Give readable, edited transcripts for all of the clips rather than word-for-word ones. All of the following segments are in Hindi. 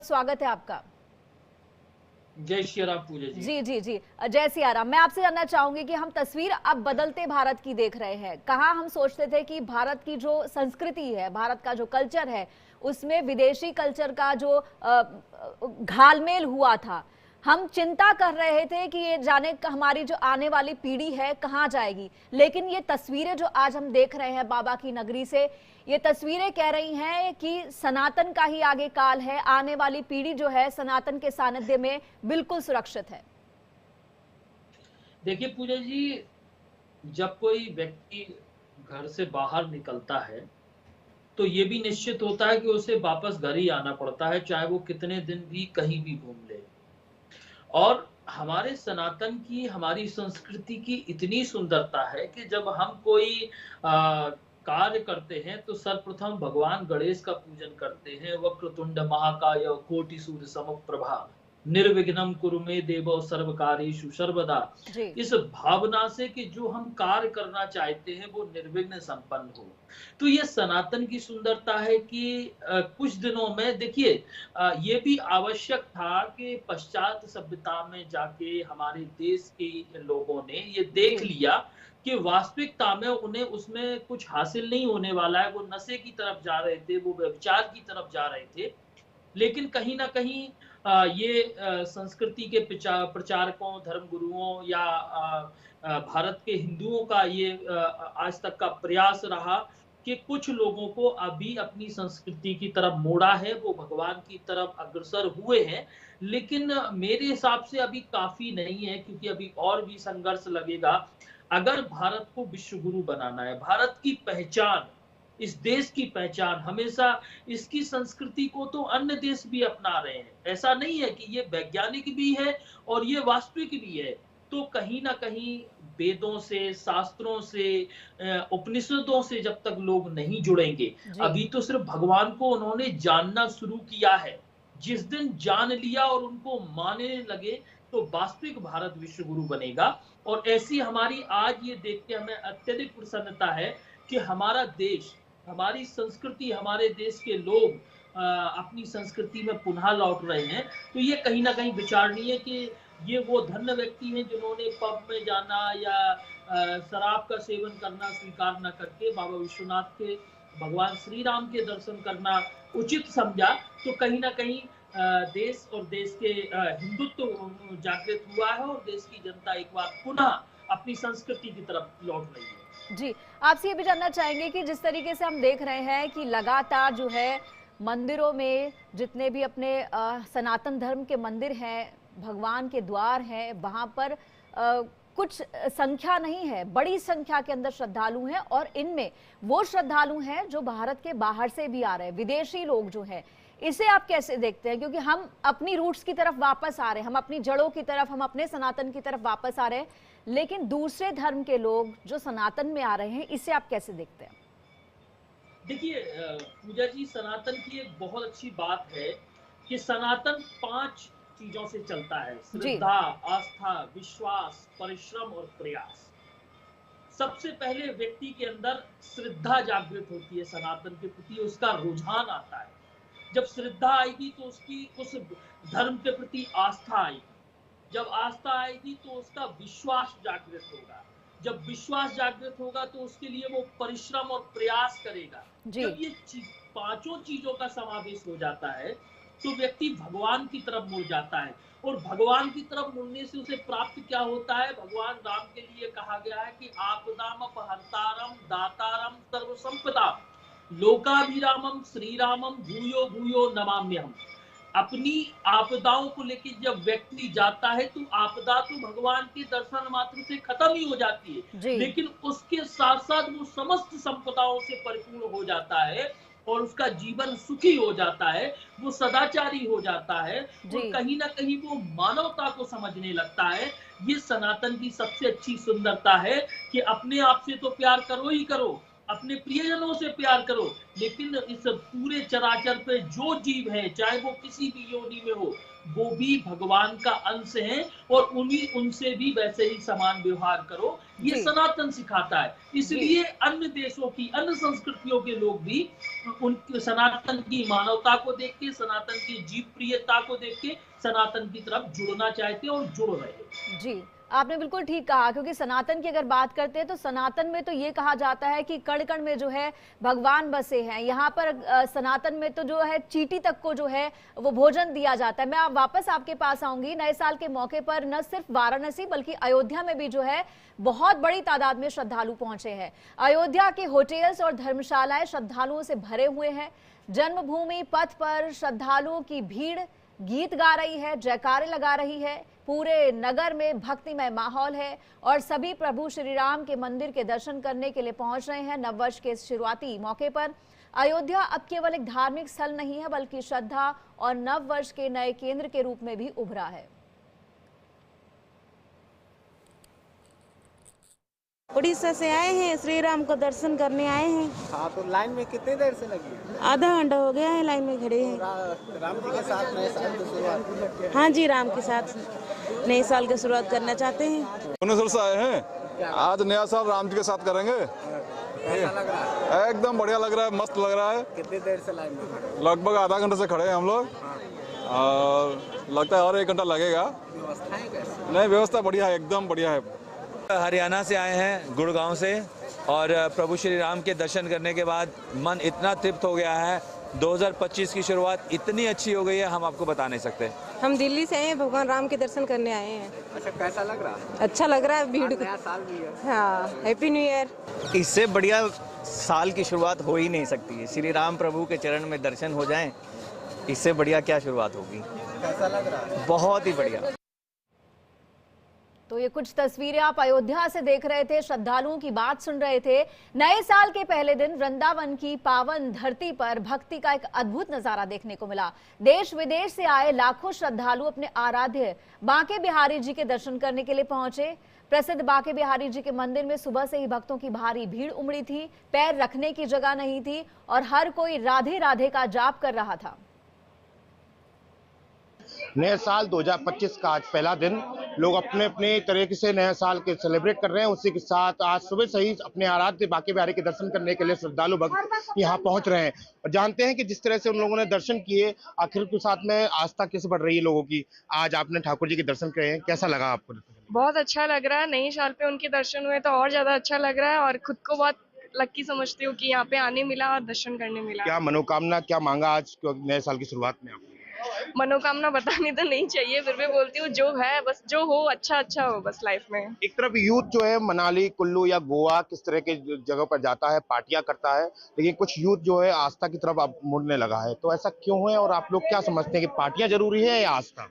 स्वागत है आपका। जय श्री राम पूजा जी। जी जी जी, जय सिया राम। मैं आपसे जानना चाहूंगी कि हम तस्वीर अब बदलते भारत की देख रहे हैं। कहाँ हम सोचते थे कि भारत की जो संस्कृति है, भारत का जो कल्चर है, उसमें विदेशी कल्चर का जो घालमेल हुआ था। हम चिंता कर रहे थे कि ये जाने हमारी जो आने वाली पीढ़ी है कहाँ जाएगी। लेकिन ये तस्वीरें जो आज हम देख रहे हैं बाबा की नगरी से, ये तस्वीरें कह रही हैं कि सनातन का ही आगे काल है। आने वाली पीढ़ी जो है सनातन के सानिध्य में बिल्कुल सुरक्षित है। देखिए पूजा जी, जब कोई व्यक्ति घर से बाहर निकलता है तो ये भी निश्चित होता है कि उसे वापस घर ही आना पड़ता है, चाहे वो कितने दिन भी कहीं भी घूम ले। और हमारे सनातन की, हमारी संस्कृति की इतनी सुंदरता है कि जब हम कोई कार्य करते हैं तो सर्वप्रथम भगवान गणेश का पूजन करते हैं। वक्रतुंड महाकाय कोटि सूर्य समप्रभा निर्विघ्नं कुरु मे देव सर्वकार्येषु सर्वदा। जी इस भावना से कि जो हम कार्य करना चाहते हैं वो निर्विघ्न संपन्न हो। तो ये सनातन की सुंदरता है कि कुछ दिनों में देखिए, ये भी आवश्यक था कि पश्चात सभ्यता में जाके हमारे देश के लोगों ने ये देख जी लिया कि वास्तविकता में उन्हें उसमें कुछ हासिल नहीं होने वाला है। वो नशे की तरफ जा रहे थे, वो व्यभिचार की तरफ जा रहे थे। लेकिन कहीं न कहीं ये संस्कृति के प्रचारकों, धर्मगुरुओं या भारत के हिंदुओं का ये आज तक का प्रयास रहा कि कुछ लोगों को अभी अपनी संस्कृति की तरफ मोड़ा है, वो भगवान की तरफ अग्रसर हुए हैं। लेकिन मेरे हिसाब से अभी काफ़ी नहीं है, क्योंकि अभी और भी संघर्ष लगेगा। अगर भारत को विश्व गुरु बनाना है, भारत की पहचान, इस देश की पहचान हमेशा, इसकी संस्कृति को तो अन्य देश भी अपना रहे हैं। ऐसा नहीं है कि ये वैज्ञानिक भी है और ये वास्तविक भी है। तो कहीं न कहीं वेदों से, शास्त्रों से, उपनिषदों से जब तक लोग नहीं जुड़ेंगे, जी अभी तो सिर्फ भगवान को उन्होंने जानना शुरू किया है। जिस दिन जान लिया और उनको मानने लगे, तो वास्तविक भारत विश्व गुरु बनेगा। और ऐसी हमारी आज ये देख के हमें अत्यधिक प्रसन्नता है कि हमारा देश, हमारी संस्कृति, हमारे देश के लोग अपनी संस्कृति में पुनः लौट रहे हैं। तो ये कहीं न कहीं विचारणीय है कि ये वो धन्य व्यक्ति हैं जिन्होंने पब में जाना या शराब का सेवन करना स्वीकार न करके बाबा विश्वनाथ के, भगवान श्री राम के दर्शन करना उचित समझा। तो कहीं न कहीं देश और देश के हिंदुत्व जागृत हुआ है और देश की जनता एक बार पुनः अपनी संस्कृति की तरफ लौट रही है। जी, आपसे ये भी जानना चाहेंगे कि जिस तरीके से हम देख रहे हैं कि लगातार जो है मंदिरों में जितने भी अपने सनातन धर्म के मंदिर हैं, भगवान के द्वार हैं, वहाँ पर कुछ संख्या नहीं है, बड़ी संख्या के अंदर श्रद्धालु हैं। और इनमें वो श्रद्धालु हैं जो भारत के बाहर से भी आ रहे हैं, विदेशी लोग जो हैं। इसे आप कैसे देखते हैं? क्योंकि हम अपनी रूट्स की तरफ वापस आ रहे हैं, हम अपनी जड़ों की तरफ, हम अपने सनातन की तरफ वापस आ रहे हैं, लेकिन दूसरे धर्म के लोग जो सनातन में आ रहे हैं, इसे आप कैसे देखते हैं? देखिए पूजा जी, सनातन की एक बहुत अच्छी बात है कि सनातन 5 चीजों से चलता है: जी श्रद्धा, आस्था, विश्वास, परिश्रम और प्रयास। सबसे पहले व्यक्ति के अंदर श्रद्धा जागृत होती है, सनातन के प्रति उसका रुझान आता है। जब श्रद्धा आएगी तो उसकी उस धर्म के प्रति आस्था आएगी। जब आस्था आएगी तो उसका विश्वास जागृत होगा। जब विश्वास जागृत होगा तो उसके लिए वो परिश्रम और प्रयास करेगा। जी जब ये पांचों चीजों का समावेश हो जाता है तो व्यक्ति भगवान की तरफ मुड़ जाता है। और भगवान की तरफ मुड़ने से उसे प्राप्त क्या होता है? भगवान राम के लिए कहा गया है कि आपदाम अपहर्तारम दातारम सर्व संपदा लोकाभिरामम श्री रामम भूयो भूयो नमाम्यहम। अपनी आपदाओं को लेकर जब व्यक्ति जाता है तो आपदा तो भगवान के दर्शन मात्र से खत्म ही हो जाती है, जी लेकिन उसके साथ साथ वो समस्त संपदाओं से परिपूर्ण हो जाता है और उसका जीवन सुखी हो जाता है, वो सदाचारी हो जाता है जी और कहीं ना कहीं वो मानवता को समझने लगता है। ये सनातन की सबसे अच्छी सुंदरता है कि अपने आप से तो प्यार करो ही करो, अपने प्रियजनों से प्यार करो, लेकिन इस पूरे चराचर पे जो जीव है, चाहे वो किसी भी योनि में हो, वो भी भगवान का अंश है और उनसे भी वैसे ही समान व्यवहार करो। ये जी सनातन सिखाता है। जी इसलिए अन्य देशों की, अन्य संस्कृतियों के लोग भी उन सनातन की मानवता को देख के, सनातन की जीव प्रियता को देख के सनातन की तरफ जुड़ना चाहते हैं और जुड़ रहे हैं। जी, आपने बिल्कुल ठीक कहा, क्योंकि सनातन की अगर बात करते हैं तो सनातन में तो ये कहा जाता है कि कण-कण में जो है भगवान बसे हैं। यहाँ पर सनातन में तो जो है चींटी तक को जो है वो भोजन दिया जाता है। मैं अब वापस आपके पास आऊंगी। नए साल के मौके पर न सिर्फ वाराणसी बल्कि अयोध्या में भी जो है बहुत बड़ी तादाद में श्रद्धालु पहुंचे हैं। अयोध्या के होटल्स और धर्मशालाएं श्रद्धालुओं से भरे हुए हैं। जन्मभूमि पथ पर श्रद्धालुओं की भीड़ गीत गा रही है, जयकारे लगा रही है। पूरे नगर में भक्तिमय माहौल है और सभी प्रभु श्री राम के मंदिर के दर्शन करने के लिए पहुंच रहे हैं। नववर्ष के शुरुआती मौके पर अयोध्या अब केवल एक धार्मिक स्थल नहीं है, बल्कि श्रद्धा और नववर्ष के नए केंद्र के रूप में भी उभरा है। उड़ीसा से आए हैं, श्री राम को दर्शन करने आए हैं। हाँ, तो लाइन में कितनी देर से लगी है? आधा घंटा हो गया है लाइन में खड़े हैं। राम जी के साथ नए साल की शुरुआत। हाँ जी, राम के साथ नए साल की शुरुआत करना चाहते हैं। भुवनेश्वर से आए हैं, आज नया साल राम जी के साथ करेंगे। कैसा लग रहा है? एकदम बढ़िया लग रहा है, मस्त लग रहा है। कितनी देर से लाइन में? लगभग आधा घंटे से खड़े हैं हम लोग और लगता है और 1 घंटा लगेगा। व्यवस्थाएं कैसी? नहीं, व्यवस्था बढ़िया है, एकदम बढ़िया है। हरियाणा से आए हैं, गुड़गांव से, और प्रभु श्री राम के दर्शन करने के बाद मन इतना तृप्त हो गया है। 2025 की शुरुआत इतनी अच्छी हो गई है, हम आपको बता नहीं सकते। हम दिल्ली से आए हैं, भगवान राम के दर्शन करने आए हैं। अच्छा, कैसा लग रहा है? अच्छा लग रहा है, भीड़। नया साल भी है। हाँ, हैप्पी न्यू ईयर। इससे बढ़िया साल की शुरुआत हो ही नहीं सकती है। श्री राम प्रभु के चरण में दर्शन हो जाएं, इससे बढ़िया क्या शुरुआत होगी। कैसा लग रहा है? बहुत ही बढ़िया। तो ये कुछ तस्वीरें आप अयोध्या से देख रहे थे, श्रद्धालुओं की बात सुन रहे थे। नए साल के पहले दिन वृंदावन की पावन धरती पर भक्ति का एक अद्भुत नजारा देखने को मिला। देश विदेश से आए लाखों श्रद्धालु अपने आराध्य बांके बिहारी जी के दर्शन करने के लिए पहुंचे। प्रसिद्ध बांके बिहारी जी के मंदिर में सुबह से ही भक्तों की भारी भीड़ उमड़ी थी। पैर रखने की जगह नहीं थी और हर कोई राधे राधे का जाप कर रहा था। नए साल 2025 का आज पहला दिन, लोग अपने अपने तरीके से नए साल के सेलिब्रेट कर रहे हैं। उसी के साथ आज सुबह से ही अपने आराध्य बांके बिहारी के दर्शन करने के लिए श्रद्धालु भक्त यहाँ पहुंच रहे हैं और जानते हैं कि जिस तरह से उन लोगों ने दर्शन किए, आखिर के साथ में आस्था कैसे बढ़ रही है लोगों की। आज आपने ठाकुर जी के दर्शन किए हैं, कैसा लगा आपको? बहुत अच्छा लग रहा है। नए साल पे उनके दर्शन हुए तो और ज्यादा अच्छा लग रहा है और खुद को बहुत लकी समझती हूँ कि यहाँ पे आने मिला और दर्शन करने मिला। क्या मनोकामना, क्या मांगा आज नए साल की शुरुआत में आपने? मनोकामना बतानी तो नहीं चाहिए, फिर भी बोलती हूँ जो है बस जो हो अच्छा अच्छा हो बस लाइफ में। एक तरफ यूथ जो है मनाली, कुल्लू या गोवा किस तरह के जगह पर जाता है, पार्टियां करता है, लेकिन कुछ यूथ जो है आस्था की तरफ अब मुड़ने लगा है। तो ऐसा क्यों है और आप लोग क्या समझते हैं कि पार्टियां जरूरी है या आस्था?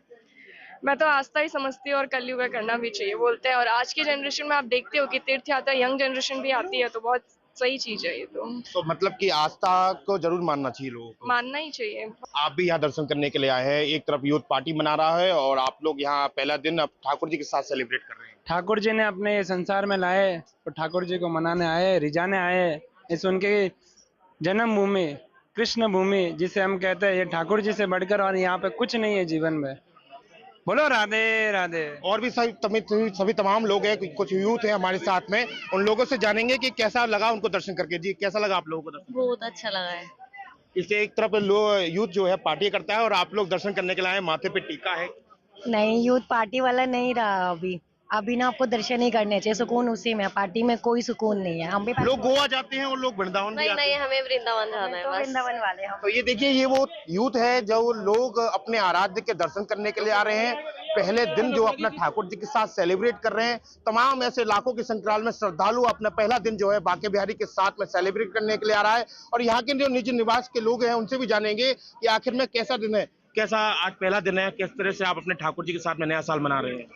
मैं तो आस्था ही समझती हूँ और कलयुग करना भी चाहिए बोलते हैं। और आज की जनरेशन में आप देखते हो कि तीर्थ यात्रा यंग जनरेशन भी आती है, तो बहुत सही चीज है ये। तो मतलब कि आस्था को जरूर मानना चाहिए, लोगों को मानना ही चाहिए। आप भी यहाँ दर्शन करने के लिए आए हैं। एक तरफ यूथ पार्टी मना रहा है और आप लोग यहाँ पहला दिन अब ठाकुर जी के साथ सेलिब्रेट कर रहे हैं। ठाकुर जी ने अपने संसार में लाए तो ठाकुर जी को मनाने आए, रिझाने आए। इस उनके जन्मभूमि, कृष्ण भूमि जिसे हम कहते हैं, ये ठाकुर जी से बढ़कर और यहाँ पे कुछ नहीं है जीवन में। बोलो राधे राधे। और भी सभी तमाम लोग हैं, कुछ यूथ हैं हमारे साथ में, उन लोगों से जानेंगे कि कैसा लगा उनको दर्शन करके। जी, कैसा लगा आप लोगों को दर्शन? बहुत अच्छा लगा है। इससे एक तरफ यूथ जो है पार्टी करता है और आप लोग दर्शन करने के लिए आए, माथे पे टीका है। नहीं, यूथ पार्टी वाला नहीं रहा अभी ना आपको दर्शन ही करने चाहिए। सुकून उसी में, पार्टी में कोई सुकून नहीं है। हम भी लोग गोवा जाते हैं और लोग वृंदावन भी जाते हैं। हमें वृंदावन जाना है, वृंदावन वाले हम। तो ये देखिए, ये वो यूथ है जो लोग अपने आराध्य के दर्शन करने के लिए आ रहे हैं। पहले दिन जो अपना ठाकुर जी के साथ सेलिब्रेट कर रहे हैं। तमाम ऐसे लाखों की संख्या में श्रद्धालु अपना पहला दिन जो है बांके बिहारी के साथ में सेलिब्रेट करने के लिए आ रहा है। और यहाँ के जो निज निवास के लोग हैं उनसे भी जानेंगे कि आखिर में कैसा दिन है, कैसा आज पहला दिन है, किस तरह से आप अपने ठाकुर जी के साथ में नया साल मना रहे हैं।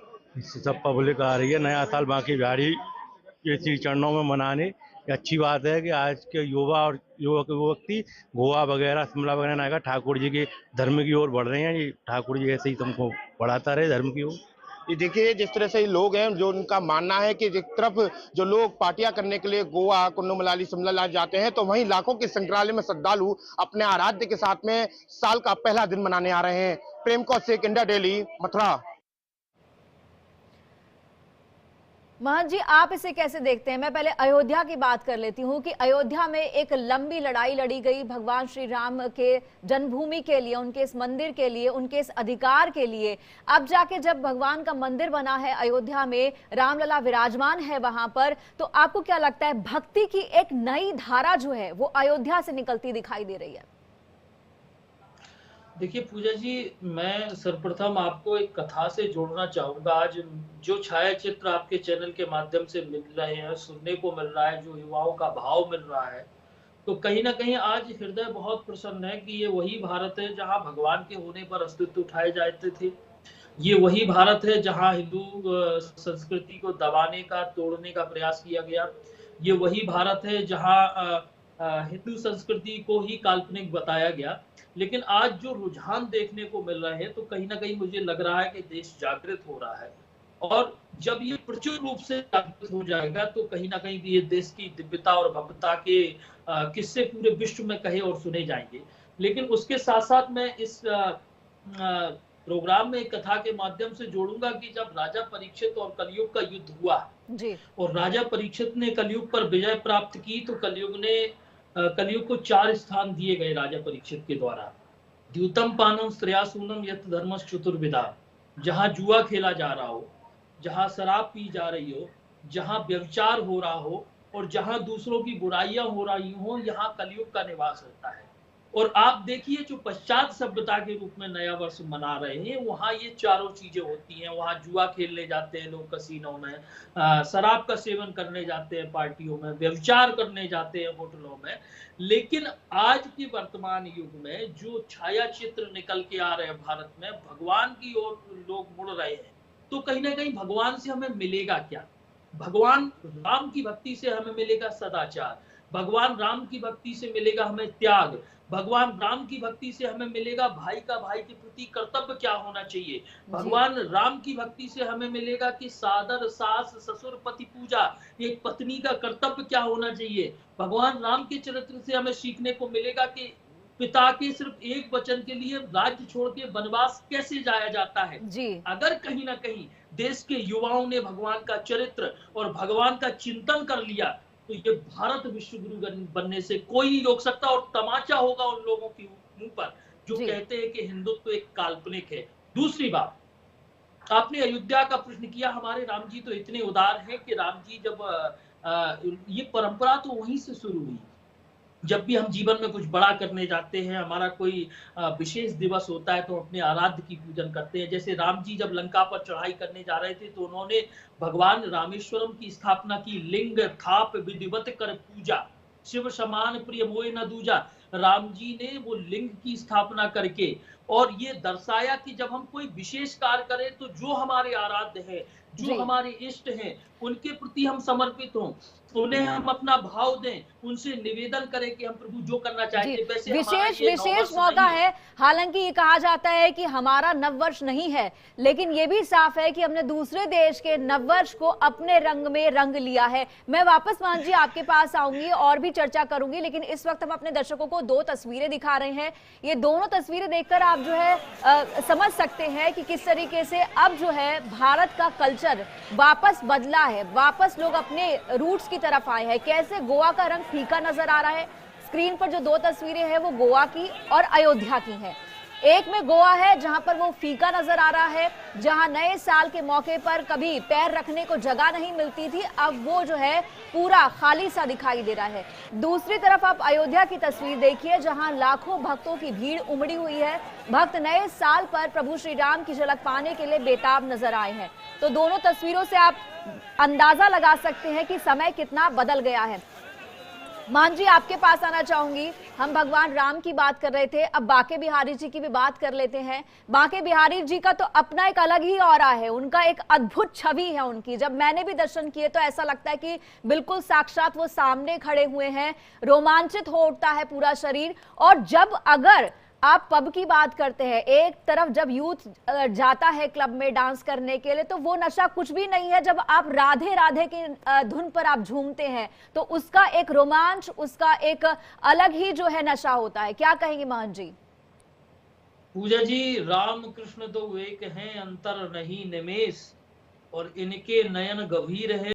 सब पब्लिक आ रही है नया साल बांके बिहारी के श्री चरणों में मनाने। ये अच्छी बात है कि आज के युवा और युवती गोवा वगैरह शिमला वगैरह ना ठाकुर जी के धर्म की ओर बढ़ रहे हैं। ये ठाकुर जी ऐसे ही तुमको बढ़ाता रहे धर्म की ओर। ये देखिए जिस तरह से लोग हैं, जो उनका मानना है कि एक तरफ जो लोग पार्टियां करने के लिए गोवा, कुल्लू मनाली, शिमला जाते हैं, तो वहीं लाखों की संख्या में श्रद्धालु अपने आराध्य के साथ में साल का पहला दिन मनाने आ रहे हैं। प्रेम कौशिक, इंडिया डेली, मथुरा। महंत जी, आप इसे कैसे देखते हैं? मैं पहले अयोध्या की बात कर लेती हूँ कि अयोध्या में एक लंबी लड़ाई लड़ी गई भगवान श्री राम के जन्मभूमि के लिए, उनके इस मंदिर के लिए, उनके इस अधिकार के लिए। अब जाके जब भगवान का मंदिर बना है अयोध्या में, रामलला विराजमान है वहां पर, तो आपको क्या लगता है भक्ति की एक नई धारा जो है वो अयोध्या से निकलती दिखाई दे रही है? देखिए पूजा जी, मैं सर्वप्रथम आपको एक कथा से जोड़ना चाहूंगा। आज जो छायाचित्र आपके चैनल के माध्यम से मिल रहे हैं, सुनने को मिल रहा है, जो युवाओं का भाव मिल रहा है, तो कहीं ना कहीं आज हृदय बहुत प्रसन्न है कि ये वही भारत है जहां भगवान के होने पर अस्तित्व उठाए जाते थे। ये वही भारत है जहां हिंदू संस्कृति को दबाने का, तोड़ने का प्रयास किया गया। ये वही भारत है जहां हिंदू संस्कृति को ही काल्पनिक बताया गया। लेकिन आज जो रुझान देखने को मिल रहे हैं, तो कहीं ना कहीं मुझे लग रहा है कि देश जागृत हो रहा है, और जब ये प्रचुर रूप से जागृत हो जाएगा तो कहीं ना कहीं ये देश की दिव्यता और भव्यता के किस्से पूरे विश्व में कहे और सुने जाएंगे। लेकिन उसके साथ साथ मैं इस प्रोग्राम में कथा के माध्यम से जोड़ूंगा कि जब राजा परीक्षित और कलयुग का युद्ध हुआ जी, और राजा परीक्षित ने कलयुग पर विजय प्राप्त की, तो कलयुग को 4 स्थान दिए गए राजा परीक्षित के द्वारा। द्यूतम पानम श्रेयासूनम यत धर्मस चतुर्विधा, जहां जुआ खेला जा रहा हो, जहां शराब पी जा रही हो, जहां व्यभिचार हो रहा हो और जहां दूसरों की बुराइयां हो रही हो, यहाँ कलयुग का निवास रहता है। और आप देखिए जो पश्चात सभ्यता के रूप में नया वर्ष मना रहे हैं, वहाँ ये चारों चीजें होती हैं। वहाँ जुआ खेलने जाते हैं लोग कसीनों में, शराब का सेवन करने जाते हैं पार्टियों में, व्यभिचार करने जाते हैं होटलों में। लेकिन आज के वर्तमान युग में जो छाया चित्र निकल के आ रहे हैं भारत में, भगवान की ओर लोग मुड़ रहे हैं, तो कहीं ना कहीं भगवान से हमें मिलेगा क्या? भगवान राम की भक्ति से हमें मिलेगा सदाचार, भगवान राम की भक्ति से मिलेगा हमें त्याग, भगवान राम की भक्ति से हमें मिलेगा भाई का भाई के प्रति कर्तव्य क्या होना चाहिए, भगवान राम की भक्ति से हमें मिलेगा कि सादर सास ससुर पति पूजा, एक पत्नी का कर्तव्य क्या होना चाहिए। भगवान राम के चरित्र से हमें सीखने को मिलेगा कि पिता के सिर्फ एक वचन के लिए राज्य छोड़ के वनवास कैसे जाया जाता है जी। अगर कहीं ना कहीं देश के युवाओं ने भगवान का चरित्र और भगवान का चिंतन कर लिया, तो ये भारत विश्व गुरु बनने से कोई नहीं रोक सकता। और तमाचा होगा उन लोगों के मुंह पर जो कहते हैं कि हिंदुत्व एक काल्पनिक है। दूसरी बात, आपने अयोध्या का प्रश्न किया। हमारे राम जी तो इतने उदार हैं कि राम जी जब ये परंपरा तो वहीं से शुरू हुई। जब भी हम जीवन में कुछ बड़ा करने जाते हैं, हमारा कोई विशेष दिवस होता है, तो अपने आराध्य की पूजन करते हैं। जैसे राम जी जब लंका पर चढ़ाई करने जा रहे थे, तो उन्होंने भगवान रामेश्वरम की स्थापना की। लिंग थाप विधिवत कर पूजा, शिव समान प्रिय मोय न दूजा। राम जी ने वो लिंग की स्थापना करके और ये दर्शाया कि जब हम कोई विशेष कार्य करें, तो जो हमारे आराध्य है, जो हमारे इष्ट हैं, उनके प्रति हम समर्पित हों, उन्हें हम अपना भाव दें, उनसे निवेदन करें कि हम प्रभु जो करना चाहते हैं। वैसे विशेष मौका है। हालांकि ये कहा जाता है कि हमारा नववर्ष नहीं है, लेकिन ये भी साफ है कि हमने दूसरे देश के नववर्ष को अपने रंग में रंग लिया है। मैं वापस मान जी आपके पास आऊंगी और भी चर्चा करूंगी, लेकिन इस वक्त हम अपने दर्शकों को 2 तस्वीरें दिखा रहे हैं। ये दोनों तस्वीरें देखकर आप जो है समझ सकते हैं कि किस तरीके से अब जो है भारत का कल्चर वापस बदला है, वापस लोग अपने रूट्स की तरफ आए हैं। कैसे गोवा का रंग फीका नजर आ रहा है। स्क्रीन पर जो 2 तस्वीरें हैं वो गोवा की और अयोध्या की हैं। एक में गोवा है जहां पर वो फीका नजर आ रहा है, जहां नए साल के मौके पर कभी पैर रखने को जगह नहीं मिलती थी, अब वो जो है पूरा खाली सा दिखाई दे रहा है। दूसरी तरफ आप अयोध्या की तस्वीर देखिए, जहां लाखों भक्तों की भीड़ उमड़ी हुई है। भक्त नए साल पर प्रभु श्री राम की झलक पाने के लिए बेताब नजर आए हैं। तो दोनों तस्वीरों से आप अंदाजा लगा सकते हैं कि समय कितना बदल गया है। मान जी आपके पास आना चाहूंगी। हम भगवान राम की बात कर रहे थे, अब बांके बिहारी जी की भी बात कर लेते हैं। बांके बिहारी जी का तो अपना एक अलग ही ऑरा है, उनका एक अद्भुत छवि है उनकी। जब मैंने भी दर्शन किए तो ऐसा लगता है कि बिल्कुल साक्षात वो सामने खड़े हुए हैं, रोमांचित हो उठता है पूरा शरीर। और जब अगर आप पब की बात करते हैं, एक तरफ जब यूथ जाता है क्लब में डांस करने के लिए तो वो नशा कुछ भी नहीं है। जब आप राधे राधे की धुन पर आप झूमते हैं तो उसका एक रोमांच, उसका एक अलग ही जो है नशा होता है। क्या कहेंगे महंत जी? पूजा जी, राम कृष्ण तो एक हैं, अंतर नहीं निमेष, और इनके नयन गंभीर है।